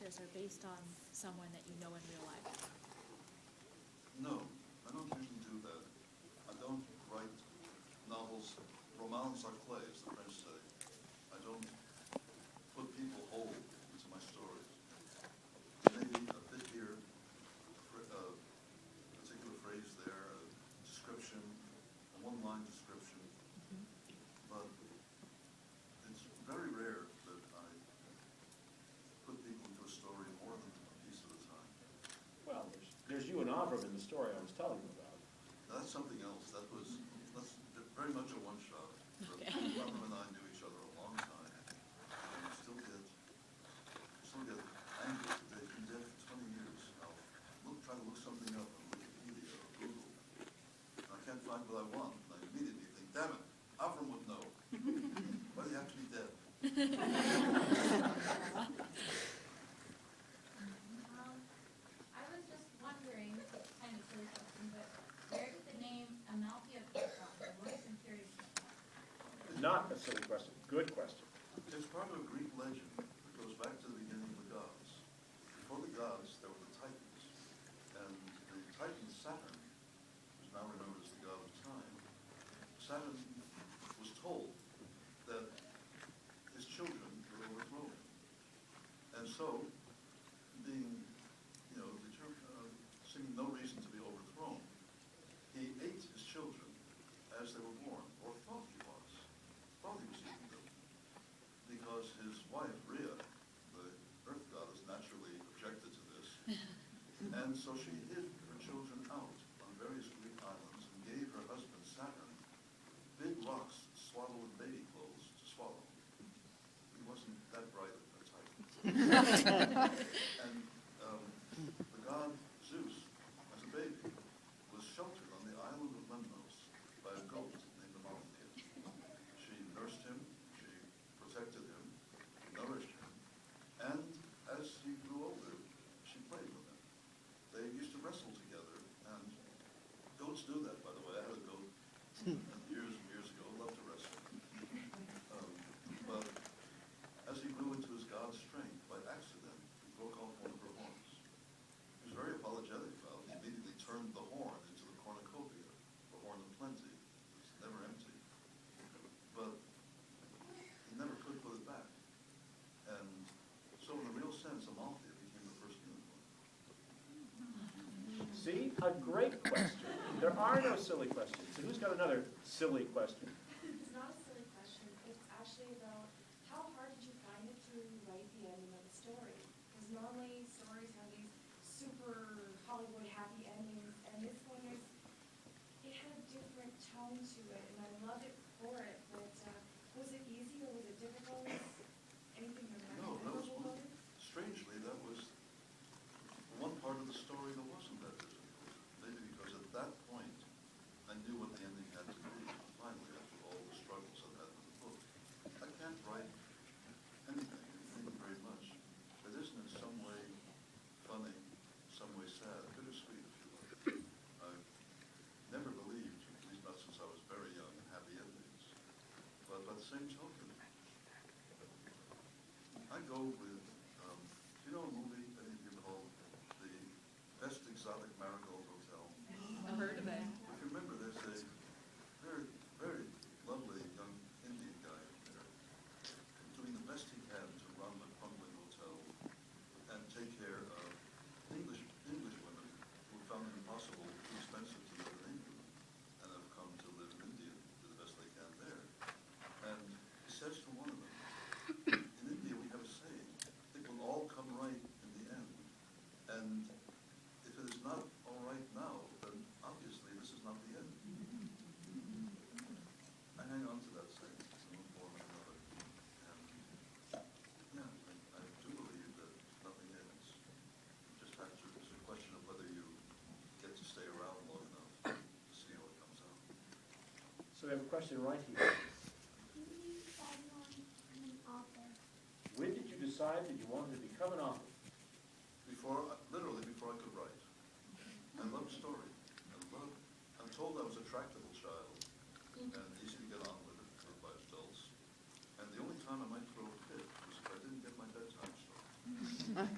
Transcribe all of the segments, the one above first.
this are based on someone that you know in real life? No, I don't usually do that. I don't write novels, romans à clé, as the French say. I don't put people whole into my stories. Maybe a bit here, a particular phrase there, a description, a one-line description. But it's very rare that I put people into a story more than a piece at a time. Well, there's you and Avram in the story I was telling you about. That's something else. That's very much a one-shot. Okay. Avram and I knew each other a long time, and we still get angry today. He's been dead for 20 years. I'll try to look something up on Wikipedia or Google. And I can't find what I want, and I immediately think, damn it, Avram would know. Why do you have to be dead? I was just wondering, it's kind of a silly question, but where did the name Amalthea come from? I've always been curious about that. Not a silly question. Good question. It's part of a Greek legend that goes back to the beginning of the gods. Before the gods, there were the Titans. And the Titan Saturn, who's now remembered as the god of time, Saturn was told that his children were overthrown. And so, being, seeming no reason to be overthrown, he ate his children as they were born, or thought he was eating them, because his wife, Rhea, the earth goddess, naturally objected to this, and so she hid her children out on various Greek islands and gave her husband, Saturn, big rocks swaddled in baby clothes to swallow. He wasn't that bright a type. And the god Zeus, as a baby, was sheltered on the island of Lemnos by a goat named Amalthea. She nursed him, she protected him, nourished him, and as he grew older, she played with him. They used to wrestle together, and goats do that, by the way. I had a goat years and years ago, loved to wrestle. But as he grew into his god strength, by accident, he broke off one of her horns. He was very apologetic about it. He immediately turned the horn into the cornucopia, the horn of plenty. It's never empty. But he never could put it back. And so in a real sense, Amalthea became the first unicorn. See? A great question. There are no silly questions. So who's got another silly question? It's not a silly question. It's actually about how hard did you find it to write the ending of the story? Because normally stories have these super Hollywood happy endings, and this one it had a different tone to it, and I love it for it. But was it easy or was it difficult? Anything No, that was memorable about it? strangely, that was the one part of the story that wasn't that difficult. Maybe because at that point, I knew what the ending had to be. Finally, after all the struggles I've had with the book, I can't write anything very much that isn't in some way funny, some way sad, bittersweet, if you like. I've never believed, at least not since I was very young, in happy endings. But by the same token, I go with, do you know a movie any of you called The Best Exotic Marigold Hotel? I've heard of it. If you remember, there's a very, very lovely young Indian guy up there doing the best he can to run the crumbling hotel and take care of English women who found it impossible, too expensive to live in England, and have come to live in India, do the best they can there. And he says to one of them, in India we have a saying, it will all come right in the end. And if it is not all right now, then obviously this is not the end. I hang on to that saying in one form or another. And yeah, I do believe that nothing ends. Just have to, it's a question of whether you get to stay around long enough to see how it comes out. So we have a question right here. When did you decide that you wanted to become an author? Literally before I could write. I love story. I'm told I was a tractable child and easy to get on with it by adults. And the only time I might throw a fit was if I didn't get my bedtime story.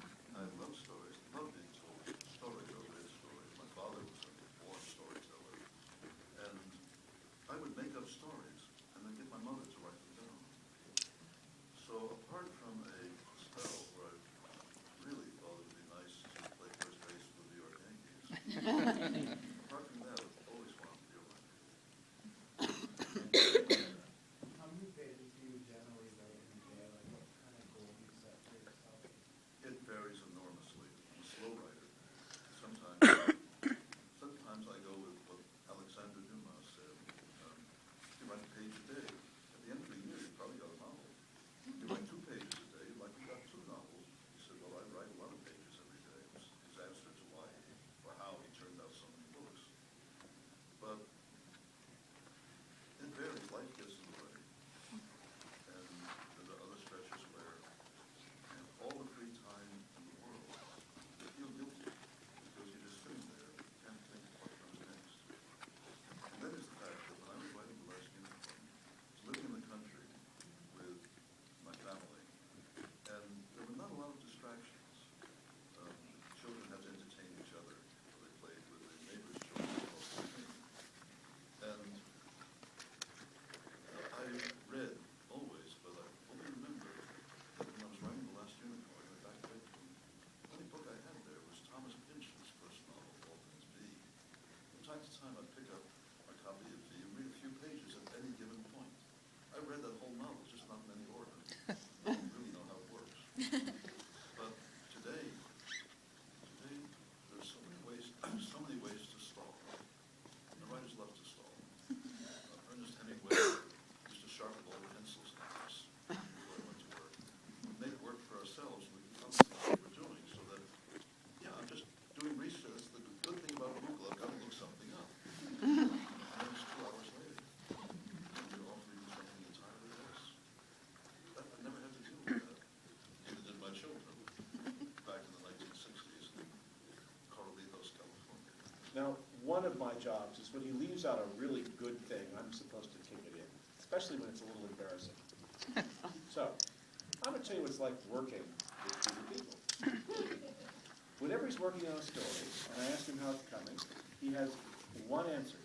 one of my jobs is when he leaves out a really good thing, I'm supposed to kick it in, especially when it's a little embarrassing. So, I'm going to tell you what it's like working with Beagle. Whenever he's working on a story, and I ask him how it's coming, he has one answer.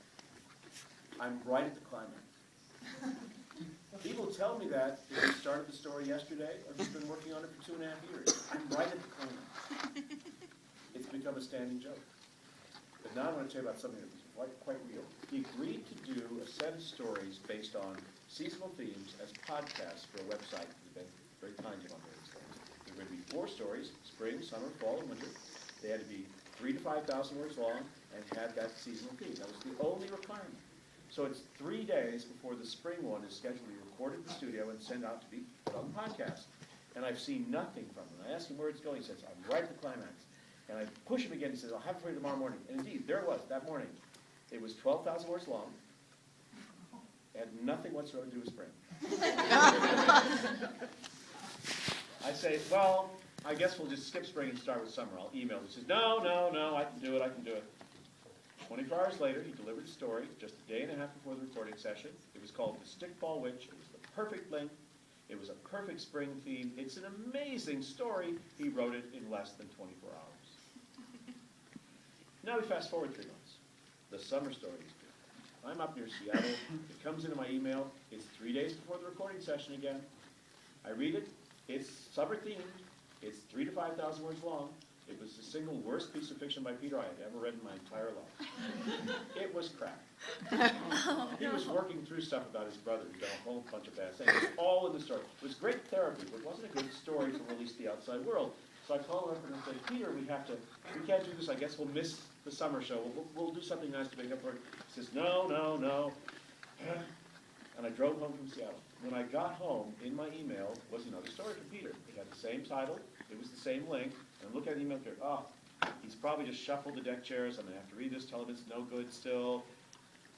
I'm right at the climax. He will tell me that if he started the story yesterday or he's been working on it for 2.5 years. I'm right at the climax. It's become a standing joke. But now I want to tell you about something that was quite real. He agreed to do a set of stories based on seasonal themes as podcasts for a website. He's been very kind to him on those things. There were going to be 4 stories, spring, summer, fall, and winter. They had to be 3,000 to 5,000 words long and had that seasonal theme. That was the only requirement. So it's 3 days before the spring one is scheduled to be recorded in the studio and sent out to be put on the podcast. And I've seen nothing from him. I asked him where it's going. He says, I'm right at the climax. And I push him again. He says, I'll have it for you tomorrow morning. And indeed, there it was, that morning. It was 12,000 words long. It had nothing whatsoever to do with spring. I say, well, I guess we'll just skip spring and start with summer. I'll email him. He says, no, I can do it. 24 hours later, he delivered a story just a day and a half before the recording session. It was called The Stickball Witch. It was the perfect length. It was a perfect spring theme. It's an amazing story. He wrote it in less than 24 hours. Now we fast forward 3 months. The summer story is due. I'm up near Seattle. It comes into my email. It's 3 days before the recording session again. I read it. It's summer themed. It's 3,000 to 5,000 words long. It was the single worst piece of fiction by Peter I had ever read in my entire life. It was crap. He was working through stuff about his brother who'd done a whole bunch of bad things. It was all in the story. It was great therapy, but it wasn't a good story to release to the outside world. So I called him up and I said, Peter, we can't do this. I guess we'll miss the summer show. We'll do something nice to make up for it. He says, no. And I drove home from Seattle. When I got home, in my email was another story from Peter. It had the same title. It was the same link. And I look at the email and go, he's probably just shuffled the deck chairs. I'm going to have to read this, tell him it's no good still.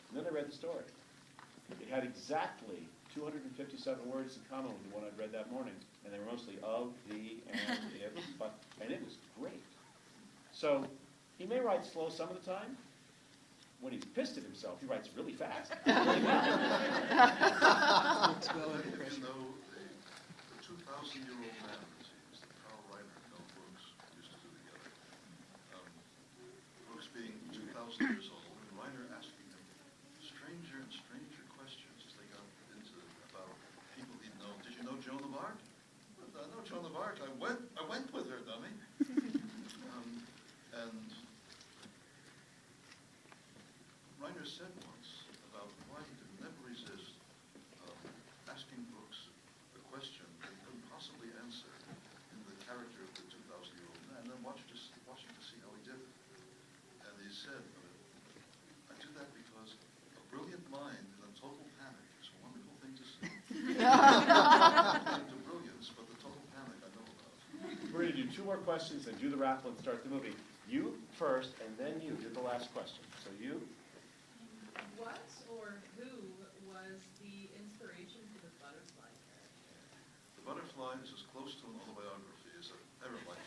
And then I read the story. It had exactly 257 words in common with the one I'd read that morning. And they were mostly of, the, and, if, but, and it was great. So he may write slow some of the time. When he's pissed at himself, he writes really fast. Really well. If you know the 2,000-year-old man disease that Carl Reiner and Mel Brooks used to do together, Brooks being 2,000 years old, and Reiner asking him stranger and stranger questions as they got into about people he'd known. Did you know Joan of Arc? Well, I know Joan of Arc. I went with her, dummy. And Reiner said once about why he could never resist asking Brooks a question that he couldn't possibly answer in the character of the 2,000-year-old man, and then watching to see how he did it. And he said, I do that because a brilliant mind in a total panic is a wonderful thing to see. To brilliance, but the total panic I know about. We're going to do 2 more questions and do the raffle and start the movie. You first, and then you did the last question. So you. What or who was the inspiration for the butterfly character? The butterfly is as close to an autobiography as I've ever liked.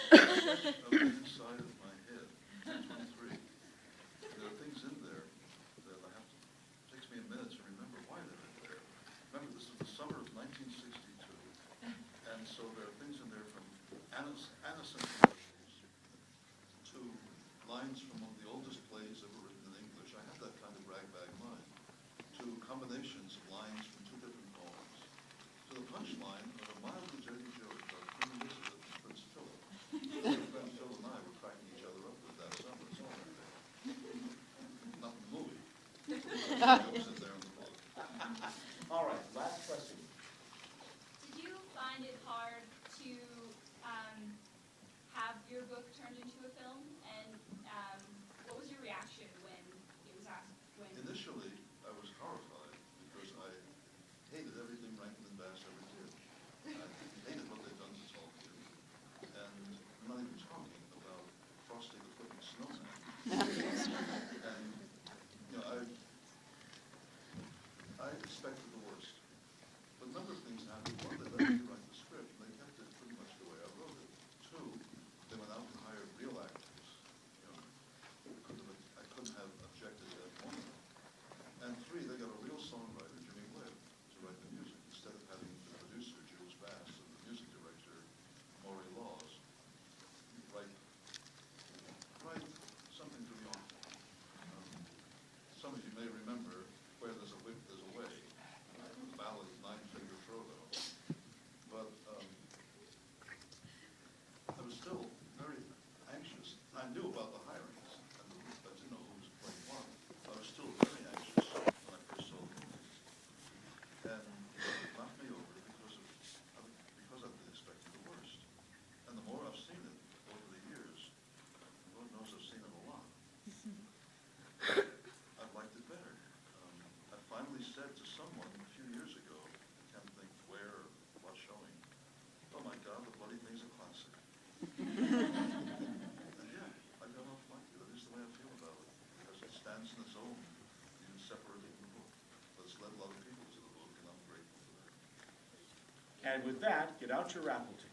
Of the inside of my head, 23. There are things in there that it takes me a minute to remember why they're in there. Remember, this is the summer of 1962, and so there are things in there from Aniston commercials to lines from one of the oldest plays ever written in English. I have that kind of ragbag mind. To combinations of lines from 2 different poems. To the punchline of a mildly dirty joke about Queen Elizabeth and Prince Philip. Prince Philip and I were cracking each other up with that summer. It's all right there. Not in the movie. Jokes in there in the book. All right, last question. Did you find it hard to have your book turned into a film? And what was your reaction when it was asked? Initially, I was horrified because I hated everything Rankin and Bass ever did. I hated what they'd done to Tolkien. And I'm not even talking about Frosty the Flipping Snowman. And, I expected the worst. But a number of things happened. One, they let me write the script, and they kept it pretty much the way I wrote it. 2, they went out and hired real actors. And with that, get out your raffle ticket.